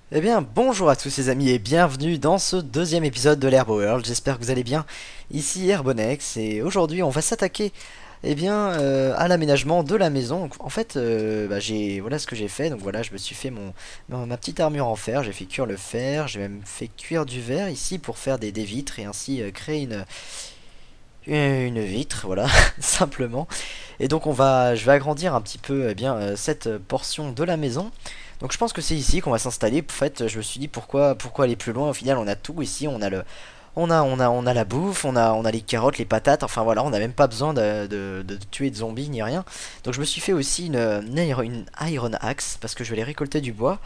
Eh bien, bonjour à tous les amis et bienvenue dans ce deuxième épisode de l'Herb World. J'espère que vous allez bien. Ici Herbonex et aujourd'hui on va s'attaquer à l'aménagement de la maison. Donc, en fait, voilà ce que j'ai fait. Donc voilà, je me suis fait ma petite armure en fer. J'ai fait cuire le fer. J'ai même fait cuire du verre ici pour faire des vitres et ainsi créer une vitre. Voilà, simplement. Et donc je vais agrandir un petit peu cette portion de la maison. Donc je pense que c'est ici qu'on va s'installer. En fait, je me suis dit pourquoi aller plus loin. Au final, on a tout ici. On a la bouffe, on a les carottes, les patates. Enfin voilà, on n'a même pas besoin de tuer de zombies ni rien. Donc je me suis fait aussi une iron axe parce que je vais aller récolter du bois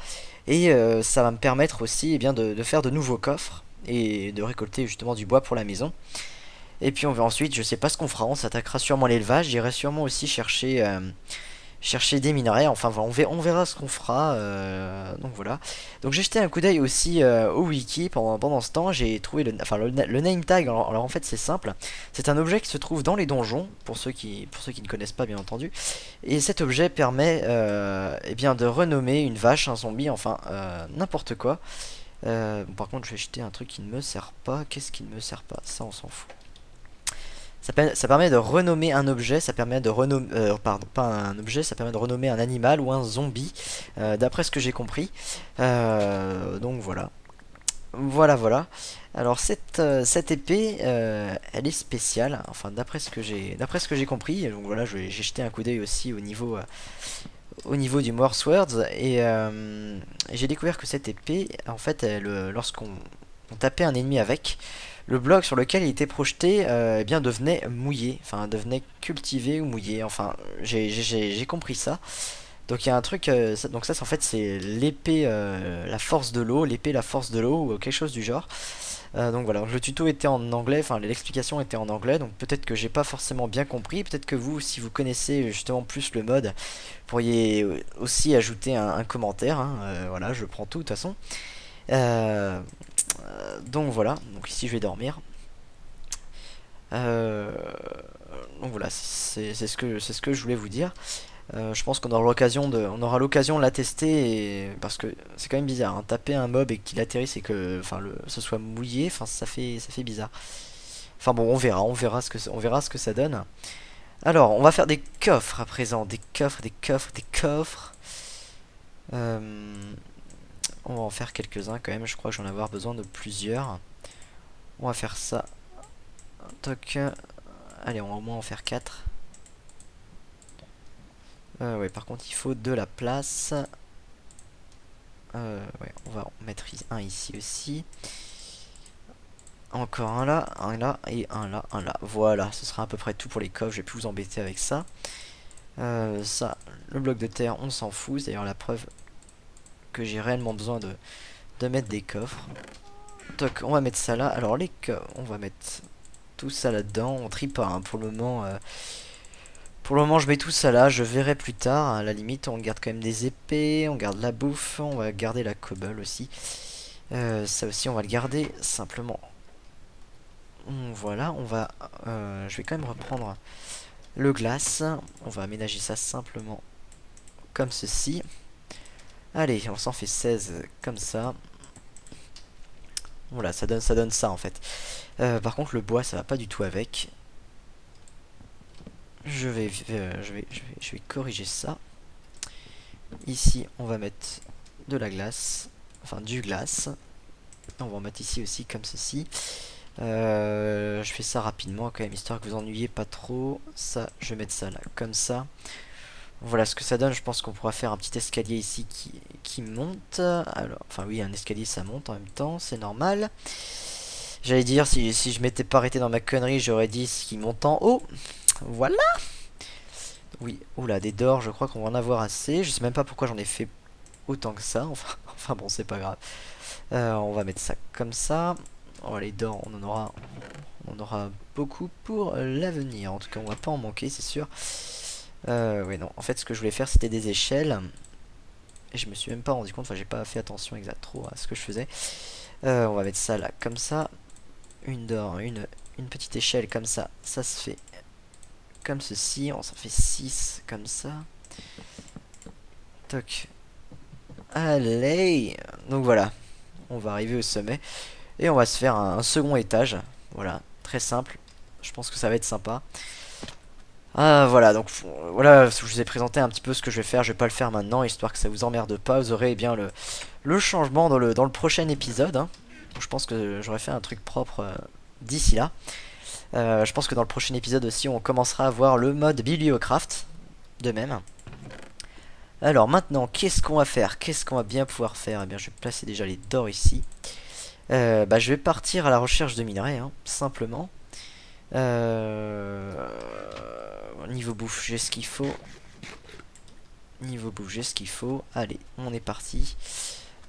et ça va me permettre aussi de faire de nouveaux coffres et de récolter justement du bois pour la maison. Et puis on va ensuite, je sais pas ce qu'on fera, on s'attaquera sûrement à l'élevage. J'irai sûrement aussi chercher des minerais. Enfin voilà, on verra ce qu'on fera. Donc voilà. Donc j'ai jeté un coup d'œil aussi au wiki pendant ce temps. J'ai trouvé le name tag. Alors en fait c'est simple. C'est un objet qui se trouve dans les donjons pour ceux qui ne connaissent pas bien entendu. Et cet objet permet de renommer une vache, un zombie, enfin n'importe quoi. Bon, par contre je vais jeter un truc qui ne me sert pas. Qu'est-ce qui ne me sert pas? Ça on s'en fout. Ça permet de renommer un objet, ça permet de renommer, pardon, pas un objet, ça permet de renommer un animal ou un zombie, d'après ce que j'ai compris. Donc voilà. Voilà. Alors cette épée, elle est spéciale. Enfin d'après ce que j'ai compris. Donc voilà, j'ai jeté un coup d'œil aussi au niveau du Morse Words et j'ai découvert que cette épée, en fait, lorsqu'on on tapait un ennemi avec, le bloc sur lequel il était projeté devenait mouillé, enfin devenait cultivé ou mouillé, enfin j'ai compris ça. Donc il y a un truc, donc ça en fait c'est l'épée la force de l'eau, l'épée la force de l'eau ou quelque chose du genre. Donc voilà, le tuto était en anglais, enfin l'explication était en anglais, donc peut-être que j'ai pas forcément bien compris, peut-être que vous, si vous connaissez justement plus le mode, pourriez aussi ajouter un commentaire, hein. Voilà, je prends tout de toute façon. Euh, donc voilà, donc ici je vais dormir. Euh, donc voilà, c'est ce que je voulais vous dire. Je pense on aura l'occasion de la tester parce que c'est quand même bizarre. Hein, taper un mob et qu'il atterrisse et que, ce soit mouillé, enfin ça fait bizarre. Enfin bon, on verra ce que ça donne. Alors, on va faire des coffres à présent, des coffres. Euh, on va en faire quelques-uns quand même. Je crois que j'en vais avoir besoin de plusieurs. On va faire ça. Toc. Allez, on va au moins en faire 4. Ouais, par contre, il faut de la place. Ouais, on va en mettre un ici aussi. Encore un là et un là, un là. Voilà, ce sera à peu près tout pour les coffres. Je vais plus vous embêter avec ça. Ça, le bloc de terre, on s'en fout. C'est d'ailleurs la preuve que j'ai réellement besoin de mettre des coffres. Toc, on va mettre ça là. Alors les coffres, on va mettre tout ça là-dedans. On trie pas hein, pour le moment. Pour le moment, je mets tout ça là. Je verrai plus tard. À la limite, on garde quand même des épées. On garde la bouffe. On va garder la cobble aussi. Ça aussi, on va le garder simplement. Voilà, je vais quand même reprendre le glace. On va aménager ça simplement comme ceci. Allez, on s'en fait 16 comme ça. Voilà, ça donne ça en fait. Par contre, le bois, ça va pas du tout avec. Je vais corriger ça. Ici, on va mettre de la glace, enfin du glace. On va en mettre ici aussi comme ceci. Je fais ça rapidement quand même, histoire que vous ennuyez pas trop. Ça, je vais mettre ça là, comme ça. Voilà ce que ça donne. Je pense qu'on pourra faire un petit escalier ici qui monte. Alors, enfin oui, un escalier ça monte en même temps, c'est normal. J'allais dire, si je m'étais pas arrêté dans ma connerie, j'aurais dit ce qui monte en haut. Voilà. Oui, oula, des d'or, je crois qu'on va en avoir assez. Je sais même pas pourquoi j'en ai fait autant que ça. Enfin bon, c'est pas grave. On va mettre ça comme ça. Oh, les d'or, on en aura beaucoup pour l'avenir. En tout cas, on va pas en manquer, c'est sûr. Ouais, non. En fait, ce que je voulais faire, c'était des échelles. Et je me suis même pas rendu compte. Enfin, j'ai pas fait attention exact trop à ce que je faisais. On va mettre ça là, comme ça. Une d'or, une petite échelle comme ça. Ça se fait comme ceci. On s'en fait 6 comme ça. Toc. Allez. Donc voilà, on va arriver au sommet. Et on va se faire un second étage. Voilà, très simple. Je pense que ça va être sympa. Ah voilà, donc voilà, je vous ai présenté un petit peu ce que je vais faire. Je vais pas le faire maintenant, histoire que ça vous emmerde pas. Vous aurez bien le changement dans le prochain épisode, hein. Je pense que j'aurais fait un truc propre d'ici là. Je pense que dans le prochain épisode aussi, on commencera à voir le mode Bibliocraft, de même. Alors maintenant, qu'est-ce qu'on va faire? Qu'est-ce qu'on va bien pouvoir faire? Eh bien, je vais placer déjà les d'or ici. Bah, je vais partir à la recherche de minerais, hein, simplement. Niveau bouffe, j'ai ce qu'il faut. Niveau bouffe, j'ai ce qu'il faut. Allez, on est parti.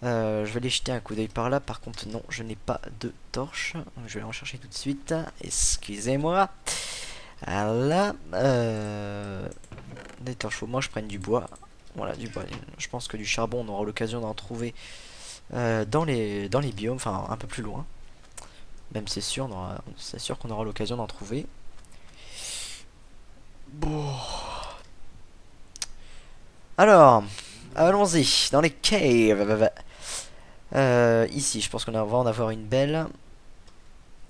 Je vais aller jeter un coup d'œil par là. Par contre, non, je n'ai pas de torche. Donc, je vais en chercher tout de suite. Excusez-moi. Voilà. Des torches. Moi, je prenne du bois. Voilà, du bois. Je pense que du charbon, on aura l'occasion d'en trouver dans les biomes. Enfin, un peu plus loin. Même c'est sûr, c'est sûr qu'on aura l'occasion d'en trouver. Bon. Alors, allons-y dans les caves. Ici, je pense qu'on va en avoir une belle.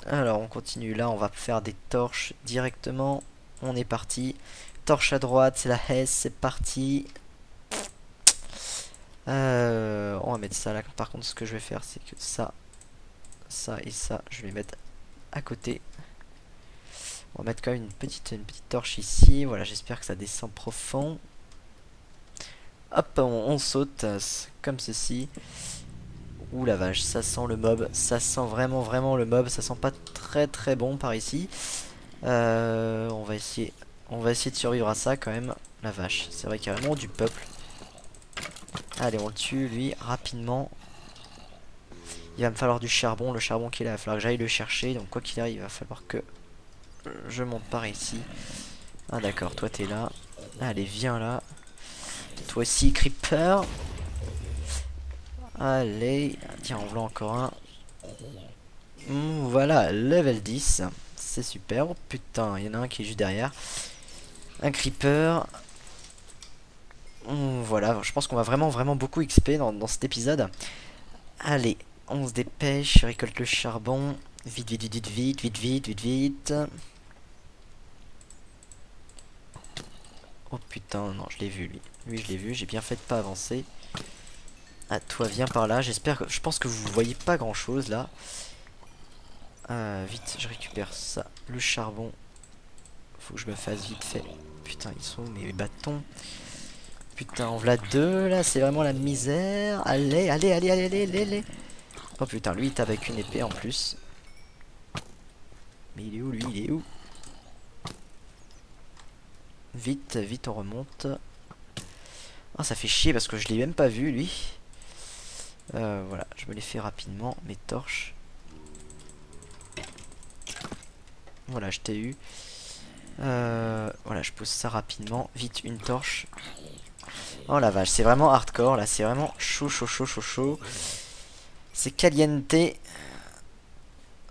Alors, on continue là, on va faire des torches directement. On est parti. Torche à droite, c'est la Hesse, c'est parti. On va mettre ça là. Par contre, ce que je vais faire, c'est que ça et ça, je vais les mettre à côté. On va mettre quand même une petite torche ici. Voilà, j'espère que ça descend profond. Hop, on saute comme ceci. Ouh la vache, ça sent le mob. Ça sent vraiment le mob. Ça sent pas très bon par ici. On va essayer de survivre à ça quand même. La vache, c'est vrai qu'il y a vraiment du peuple. Allez, on le tue lui rapidement. Il va me falloir du charbon. Le charbon qu'il a, il va falloir que j'aille le chercher. Donc quoi qu'il arrive, il va falloir que je monte par ici. Ah d'accord, toi t'es là. Allez, viens là. Toi aussi, Creeper. Allez, tiens, on voit encore un. Voilà, level 10. C'est super. Oh putain, il y en a un qui est juste derrière. Un Creeper. Voilà, je pense qu'on va vraiment beaucoup XP dans cet épisode. Allez, on se dépêche, je récolte le charbon. Vite. Oh putain, non, je l'ai vu lui. Lui, je l'ai vu, j'ai bien fait de pas avancer. Ah, toi, viens par là. J'espère que. Je pense que vous voyez pas grand chose là. Vite, je récupère ça. Le charbon. Faut que je me fasse vite fait. Putain, ils sont où mes bâtons? Putain, en voilà deux là, c'est vraiment la misère. Allez. Oh putain, lui il tape avec une épée en plus. Mais il est où lui? Il est où? Vite, on remonte. Ah, ça fait chier parce que je l'ai même pas vu lui. Voilà, je me les fais rapidement. Mes torches. Voilà, je t'ai eu. Voilà, je pose ça rapidement. Vite, une torche. Oh la vache, c'est vraiment hardcore là. C'est vraiment chaud. C'est caliente.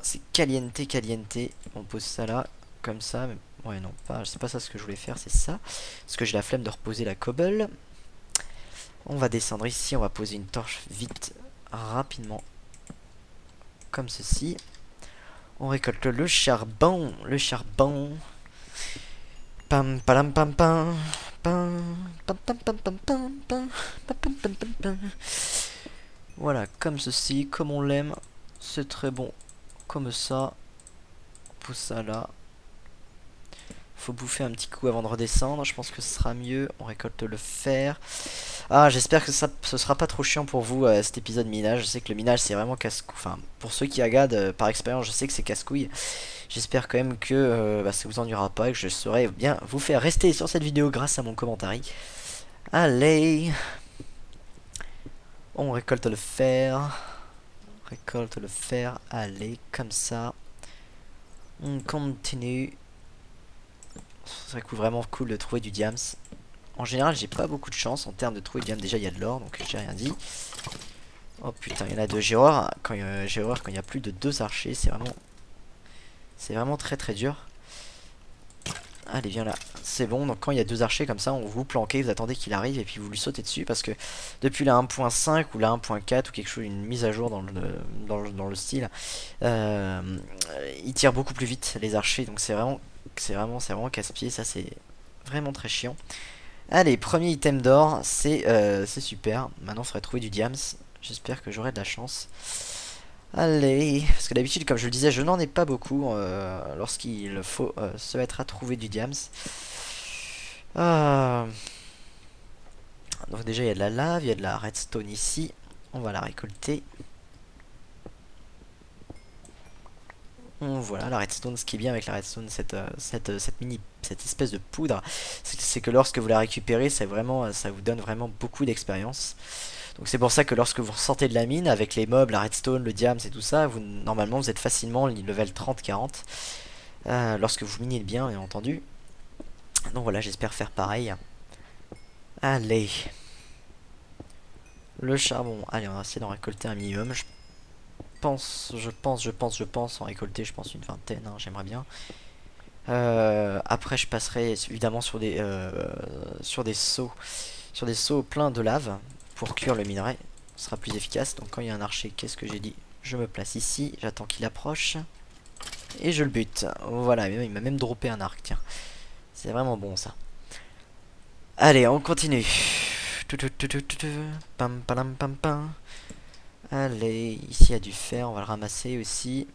C'est caliente. On pose ça là, comme ça. Mais... ouais, non, pas. C'est pas ça ce que je voulais faire, c'est ça. Parce que j'ai la flemme de reposer la cobble. On va descendre ici, on va poser une torche vite, rapidement. Comme ceci. On récolte le charbon. Pam pam pam pam. Voilà, comme ceci, comme on l'aime. C'est très bon. Comme ça. On pose ça là. Faut bouffer un petit coup avant de redescendre. Je pense que ce sera mieux. On récolte le fer. Ah, j'espère que ce sera pas trop chiant pour vous cet épisode minage. Je sais que le minage c'est vraiment casse-couille. Enfin, pour ceux qui regardent par expérience, je sais que c'est casse-couille. J'espère quand même que ça vous ennuiera pas et que je saurai bien vous faire rester sur cette vidéo grâce à mon commentaire. Allez, on récolte le fer. Allez, comme ça. On continue. Ce serait vraiment cool de trouver du diams. En général, j'ai pas beaucoup de chance en termes de trouver du diams. Déjà, il y a de l'or, donc j'ai rien dit. Oh putain, il y en a deux. J'ai horreur quand il y a plus de 2 archers. C'est vraiment très dur. Allez, viens là. c'est bon. Donc quand il y a deux archers comme ça, on vous planquez, vous attendez qu'il arrive et puis vous lui sautez dessus parce que depuis la 1.5 ou la 1.4 ou quelque chose, une mise à jour dans le style, euh, il tire beaucoup plus vite les archers. Donc c'est vraiment casse-pied. Ça c'est vraiment très chiant. Allez, premier item d'or, c'est super. Maintenant, il faudrait trouver du diams. J'espère que j'aurai de la chance. Allez, parce que d'habitude, comme je le disais, je n'en ai pas beaucoup lorsqu'il faut se mettre à trouver du diams. Euh, Donc déjà, il y a de la lave, il y a de la redstone ici. On va la récolter. Voilà, la redstone, ce qui est bien avec la redstone, cette espèce de poudre, c'est que lorsque vous la récupérez, ça vous donne vraiment beaucoup d'expérience. Donc c'est pour ça que lorsque vous ressortez de la mine, avec les mobs, la redstone, le diams et tout ça, normalement vous êtes facilement level 30-40. Lorsque vous minez bien, bien entendu. Donc voilà, j'espère faire pareil. Allez. Le charbon, allez, on va essayer d'en récolter un minimum. Je pense en récolter, je pense une vingtaine, hein, j'aimerais bien. Après, je passerai évidemment sur des seaux pleins de lave pour cuire le minerai. Ce sera plus efficace. Donc, quand il y a un archer, qu'est-ce que j'ai dit? Je me place ici, j'attends qu'il approche et je le bute. Voilà, il m'a même droppé un arc, tiens. C'est vraiment bon ça. Allez, on continue. Pam, pam, pam, pam. Allez, ici il y a du fer, on va le ramasser aussi.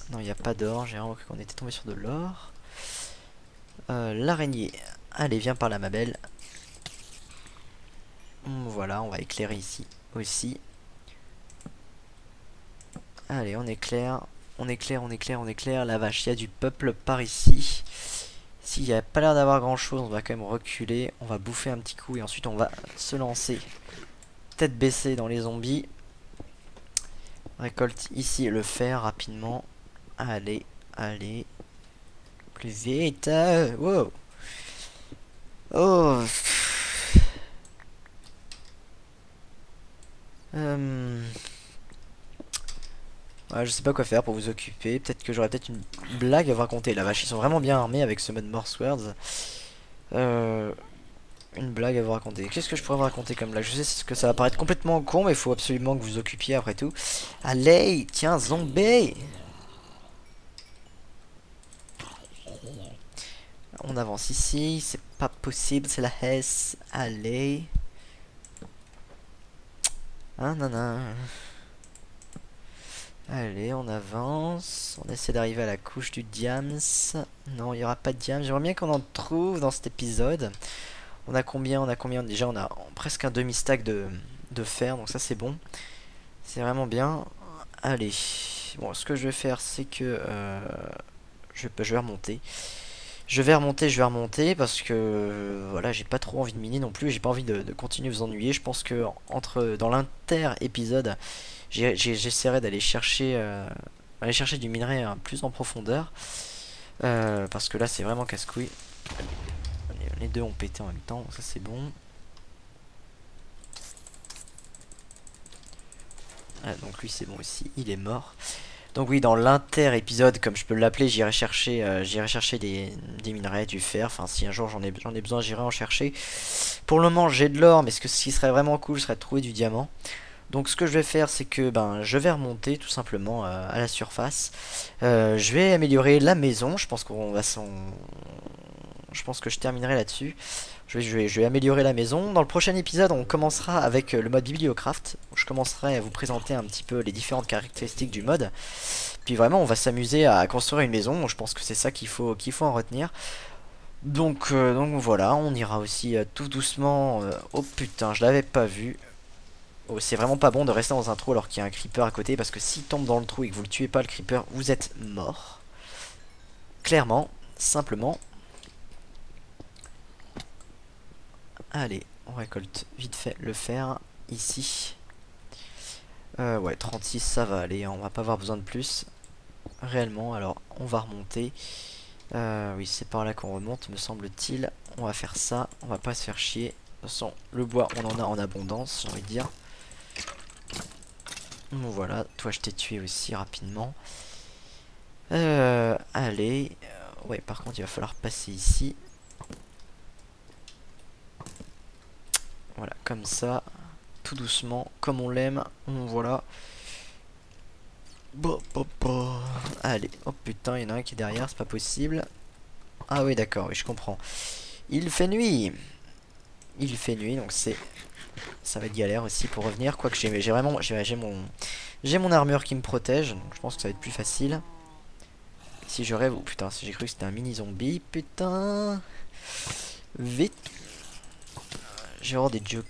Non, il n'y a pas d'or, j'ai vraiment cru qu'on était tombé sur de l'or. L'araignée. Allez, viens par là, ma belle. Voilà, on va éclairer ici aussi. Allez, on éclaire. On éclaire, on éclaire, on éclaire. La vache, il y a du peuple par ici. S'il n'y a pas l'air d'avoir grand chose, on va quand même reculer. On va bouffer un petit coup et ensuite on va se lancer tête baissée dans les zombies. Récolte ici le fer rapidement. Allez, allez. Plus vite. Wow. Oh. Ouais, je sais pas quoi faire pour vous occuper. Peut-être que j'aurais peut-être une blague à vous raconter. La vache, ils sont vraiment bien armés avec ce mode Morse Words. Une blague à vous raconter. Qu'est-ce que je pourrais vous raconter comme blague? Je sais que ça va paraître complètement con, mais il faut absolument que vous vous occupiez après tout. Allez, tiens, zombie! On avance ici, c'est pas possible, c'est la S. Allez. Ah, non, non. Allez, on avance. On essaie d'arriver à la couche du diams. Non, il n'y aura pas de diams. J'aimerais bien qu'on en trouve dans cet épisode. On a combien? Déjà, on a presque un demi-stack de fer, donc ça c'est bon. C'est vraiment bien. Allez. Bon, ce que je vais faire, c'est que je vais remonter. Je vais remonter parce que voilà, j'ai pas trop envie de miner non plus. J'ai pas envie de continuer à vous ennuyer. Je pense que dans l'inter-épisode, j'essaierai d'aller chercher du minerai plus en profondeur. Parce que là, c'est vraiment casse-couille. Les deux ont pété en même temps, ça c'est bon. Ah, donc lui c'est bon aussi, il est mort. Donc oui, dans l'inter-épisode, comme je peux l'appeler, j'irai chercher des minerais, du fer. Enfin, si un jour j'en ai besoin, j'irai en chercher. Pour le moment, j'ai de l'or, mais ce qui serait vraiment cool, serait de trouver du diamant. Donc ce que je vais faire, c'est que je vais remonter tout simplement à la surface. Je vais améliorer la maison. Je pense que je terminerai là-dessus. Je vais améliorer la maison. Dans le prochain épisode, on commencera avec le mode Bibliocraft. Je commencerai à vous présenter un petit peu les différentes caractéristiques du mode. Puis vraiment, on va s'amuser à construire une maison. Je pense que c'est ça qu'il faut en retenir. Donc voilà, on ira aussi tout doucement. Oh putain, je l'avais pas vu. Oh, c'est vraiment pas bon de rester dans un trou alors qu'il y a un creeper à côté. Parce que s'il tombe dans le trou et que vous le tuez pas, le creeper, vous êtes mort. Clairement, simplement. Allez, on récolte vite fait le fer ici. Ouais, 36 ça va aller, hein, on va pas avoir besoin de plus. Réellement, alors on va remonter. Oui, c'est par là qu'on remonte, me semble-t-il. On va faire ça, on va pas se faire chier. De toute façon, le bois, on en a en abondance, j'ai envie de dire. Voilà, toi je t'ai tué aussi rapidement. Allez. Ouais, par contre, il va falloir passer ici. Voilà, comme ça, tout doucement, comme on l'aime. Voilà. Bon, bon, bon. Allez, oh putain, il y en a un qui est derrière, c'est pas possible. Ah oui, d'accord, oui, je comprends. Il fait nuit. Il fait nuit, donc ça va être galère aussi pour revenir. Quoique j'ai vraiment j'ai mon armure qui me protège, donc je pense que ça va être plus facile. Si je rêve, oh putain, si j'ai cru que c'était un mini zombie, putain. Vite. J'ai horreur des jokes.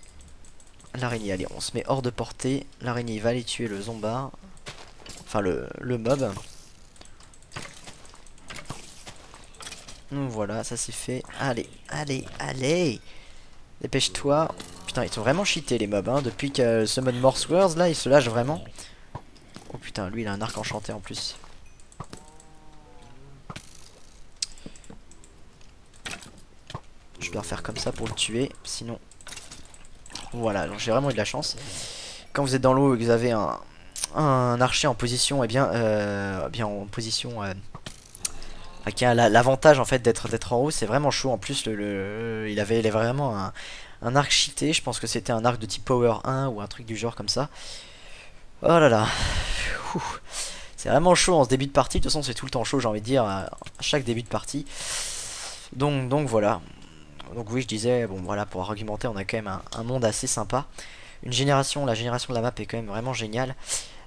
L'araignée, allez, on se met hors de portée. L'araignée va aller tuer le zombard. Enfin, le mob. Donc voilà, ça c'est fait. Allez, allez, allez. Dépêche-toi. Putain, ils sont vraiment cheatés les mobs, hein. Depuis que ce mode Morse Words, là, ils se lâchent vraiment. Oh putain, lui, il a un arc enchanté en plus. Je dois faire comme ça pour le tuer, sinon... Voilà, donc j'ai vraiment eu de la chance. Quand vous êtes dans l'eau et que vous avez un archer en position, bien en position qui a l'avantage en fait d'être en haut, c'est vraiment chaud. En plus, il avait vraiment un arc cheaté. Je pense que c'était un arc de type Power 1 ou un truc du genre comme ça. Oh là là, c'est vraiment chaud en ce début de partie. De toute façon, c'est tout le temps chaud, j'ai envie de dire, à chaque début de partie. Donc voilà. Donc oui, je disais, bon voilà, pour argumenter, on a quand même un monde assez sympa. La génération de la map est quand même vraiment géniale.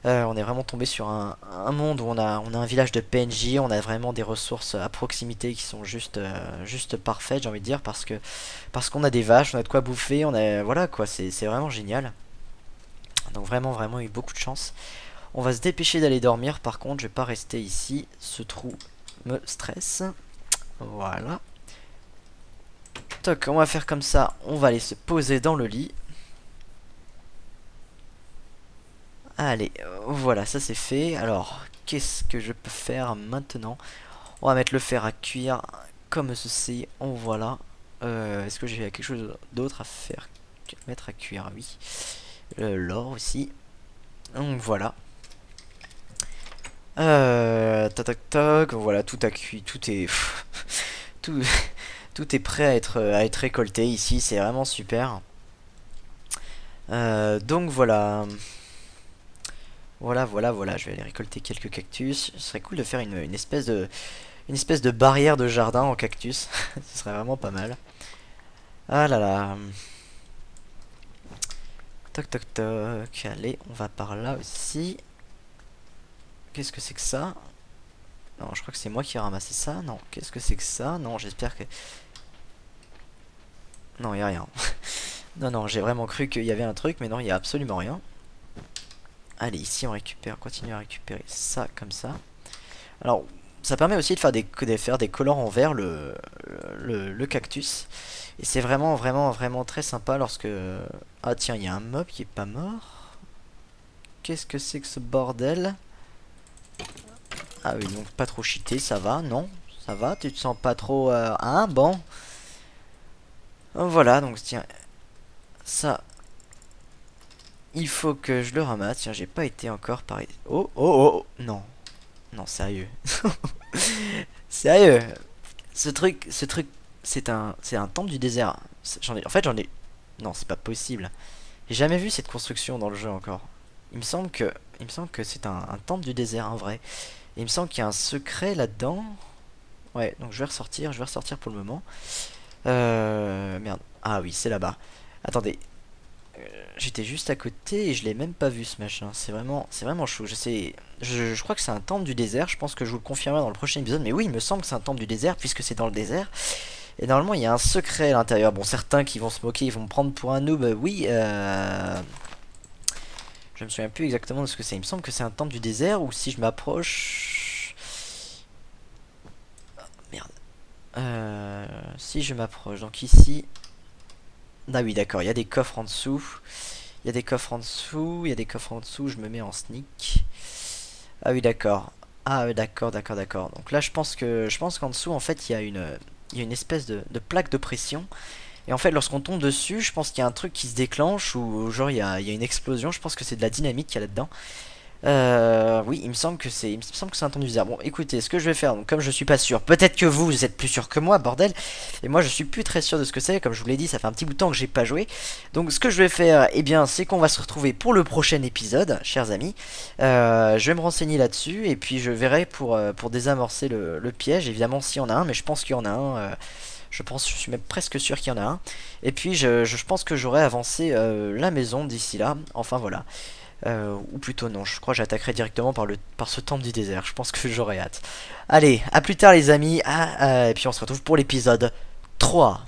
On est vraiment tombé sur un monde où on a un village de PNJ, on a vraiment des ressources à proximité qui sont juste parfaites, j'ai envie de dire, parce qu'on a des vaches, on a de quoi bouffer, voilà quoi, c'est vraiment génial. Donc vraiment eu beaucoup de chance. On va se dépêcher d'aller dormir, par contre, je vais pas rester ici, ce trou me stresse. Voilà. Toc, on va faire comme ça, on va aller se poser dans le lit. Allez, voilà, ça c'est fait. Alors, qu'est-ce que je peux faire maintenant? On va mettre le fer à cuire comme ceci. On voilà. Est-ce que j'ai quelque chose d'autre à faire? Mettre à cuire, oui. L'or aussi. Donc voilà. Toc toc toc. Voilà, tout a cuit. Tout est... tout, tout est prêt à être récolté ici. C'est vraiment super. Donc voilà. Voilà, je vais aller récolter quelques cactus. Ce serait cool de faire une espèce de barrière de jardin en cactus. Ce serait vraiment pas mal. Ah là là. Toc toc toc. Allez, on va par là aussi. Qu'est-ce que c'est que ça? Non, je crois que c'est moi qui ai ramassé ça. Non, qu'est-ce que c'est que ça? Non, j'espère que... Non, il n'y a rien. Non, j'ai vraiment cru qu'il y avait un truc, mais non, il n'y a absolument rien. Allez, ici on continue à récupérer ça comme ça. Alors, ça permet aussi de faire des collants en verre le cactus. Et c'est vraiment très sympa lorsque... Ah tiens, il y a un mob qui est pas mort. Qu'est-ce que c'est que ce bordel? Ah oui, donc pas trop cheaté, ça va, non? Ça va, tu te sens pas trop... Hein, bon. Voilà, donc tiens, ça... Il faut que je le ramasse. Tiens, j'ai pas été encore par... Oh, non. Non, sérieux. Sérieux. Ce truc, c'est un temple du désert. En fait, j'en ai... Non, c'est pas possible. J'ai jamais vu cette construction dans le jeu encore. Il me semble que c'est un temple du désert, en vrai. Et il me semble qu'il y a un secret là-dedans. Ouais, donc je vais ressortir pour le moment. Merde. Ah oui, c'est là-bas. Attendez. J'étais juste à côté et je l'ai même pas vu ce machin. C'est vraiment chaud. Je crois que c'est un temple du désert. Je pense que je vous le confirmerai dans le prochain épisode. Mais oui, il me semble que c'est un temple du désert puisque c'est dans le désert. Et normalement, il y a un secret à l'intérieur. Bon, certains qui vont se moquer, ils vont me prendre pour un noob. Oui, je me souviens plus exactement de ce que c'est. Il me semble que c'est un temple du désert ou si je m'approche... Merde. Si je m'approche. Donc ici... Ah oui, d'accord, il y a des coffres en dessous. Il y a des coffres en dessous, je me mets en sneak. Ah oui, d'accord. Ah oui, d'accord. Donc là, je pense qu'en dessous, en fait, il y a une espèce de plaque de pression. Et en fait, lorsqu'on tombe dessus, je pense qu'il y a un truc qui se déclenche ou genre il y a une explosion. Je pense que c'est de la dynamite qu'il y a là-dedans. Oui, il me semble que c'est un temps d'user. Bon, écoutez, ce que je vais faire, donc, comme je suis pas sûr, peut-être que vous êtes plus sûr que moi, bordel. Et moi, je suis plus très sûr de ce que c'est. Comme je vous l'ai dit, ça fait un petit bout de temps que j'ai pas joué. Donc, ce que je vais faire, eh bien, c'est qu'on va se retrouver pour le prochain épisode, chers amis. Je vais me renseigner là-dessus et puis je verrai pour désamorcer le piège. Évidemment, s'il y en a un, mais je pense qu'il y en a un. Je suis même presque sûr qu'il y en a un. Et puis, je pense que j'aurai avancé la maison d'ici là. Enfin, voilà. Ou plutôt non, je crois que j'attaquerai directement par ce temple du désert. Je pense que j'aurai hâte. Allez, à plus tard les amis. Et puis on se retrouve pour l'épisode 3.